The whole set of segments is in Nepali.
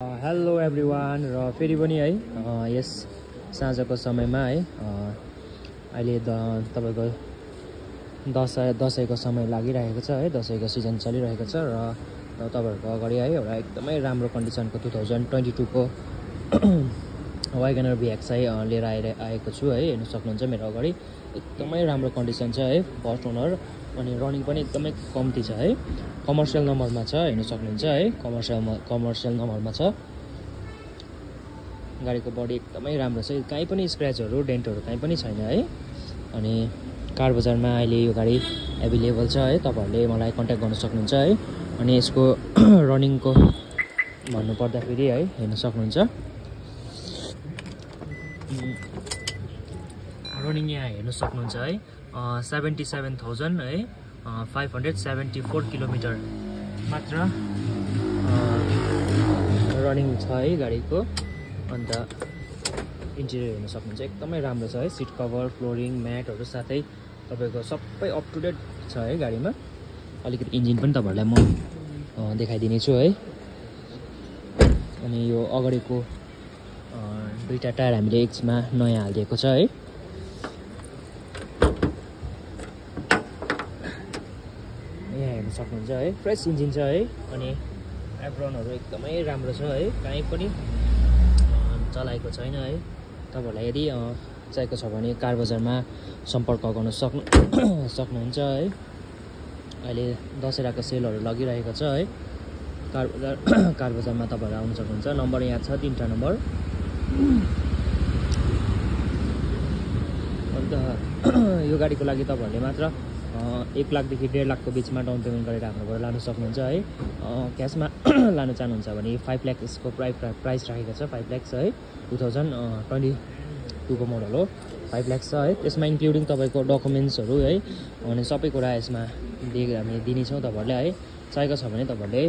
हेलो एभ्रिवान र फेरि पनि है यस साँझको समयमा है अहिले तपाईको दसैँको समय लागिरहेको छ है। दसैँको सिजन चलिरहेको छ र तपाईहरुको अगाडि है एउटा एकदमै राम्रो कन्डिसनको 2022 को वाइगनर VX लिएर आएको छु है। हेर्न सक्नुहुन्छ मेरो अगाडि एकदमै राम्रो कन्डिसन छ है। फर्स्ट ओनर अनि रनिङ पनि एकदमै कम्ती छ है। कमर्सियल नम्बरमा छ, हेर्न सक्नुहुन्छ है। कमर्सियल नम्बरमा छ। गाडीको बडी एकदमै राम्रो छ, कहीँ पनि स्क्रैचहरु डेन्टहरु कहीँ पनि छैन है। अनि कार बजारमा अहिले यो गाडी अवेलेबल छ है। तपाईहरुले मलाई कन्ट्याक्ट गर्न सक्नुहुन्छ है। अनि यसको रनिङको भन्नु पर्दा फेरि है, हेर्न सक्नुहुन्छ रनिङ यहाँ हेर्न सक्नुहुन्छ है। 77,000 है 574 किलोमिटर मात्र रनिङ छ है गाडीको। अन्त इन्टेरियर हेर्न सक्नुहुन्छ एकदमै राम्रो छ है। सिट कभर, फ्लोरिङ, म्याटहरु साथै तपाईको सबै अप टु डेट छ है गाडीमा। अलिकति इन्जिन पनि तपाईहरुलाई म देखाइदिने छु है। अनि यो अगाडिको दुईटा टायर हामीले एक्समा नयाँ हालिदिएको छ है। यहाँ हेर्न सक्नुहुन्छ है, फ्रेश इन्जिन छ है। अनि एप्रोनहरु एकदमै राम्रो छ है, कहीँ पनि चलाएको छैन है। तपाईहरुलाई यदि चाहिएको छ भने कार बजारमा सम्पर्क गर्न सक्नुहुन्छ है। अहिले दशहराको सेलहरु लगिरहेको छ है। कार बजारमा तपाईहरु आउन सक्नुहुन्छ। नम्बर यहाँ छ, 3टा नम्बर। अन्त यो गाडीको लागि तपाईहरुले मात्र 1 लाखदेखि 1.5 लाखको बीचमा डाउन पेमेन्ट गरेर हाम्रोबाट लान सक्नुहुन्छ है। क्याशमा लान चाहनुहुन्छ भने 5 लाख यसको प्राइस राखेको छ। 5 लाख है, 2022 को मोडल हो। 5 लाख छ है। त्यसमा इन्क्लुडिङ तपाईको डकुमेन्ट्सहरु है अनि सबै कुरा यसमा हामी दिनेछौँ तपाईहरुले है। चाहिएको छ भने तपाईहरुले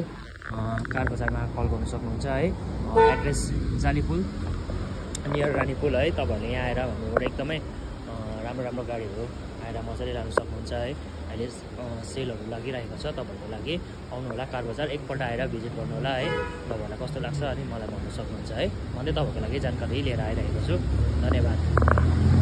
कार बजारमा कल गर्न सक्नुहुन्छ है। एड्रेस जालीपुल नियर रानीपुल है। तपाईहरुले यहाँ आएर हामीबाट एकदमै राम्रो गाडीहरु आएर मजाले लान सक्नुहुन्छ है। अहिले सेलहरु लागिरहेको छ। तपाईहरुको लागि आउनु होला कार बजार, एकपल्ट आएर भिजिट गर्नु होला है। तपाईहरुलाई कस्तो लाग्छ अनि मलाई भन्न सक्नुहुन्छ है। भन्दै तपाईहरुको लागि जानकारी लिएर आइरहेको छु। धन्यवाद।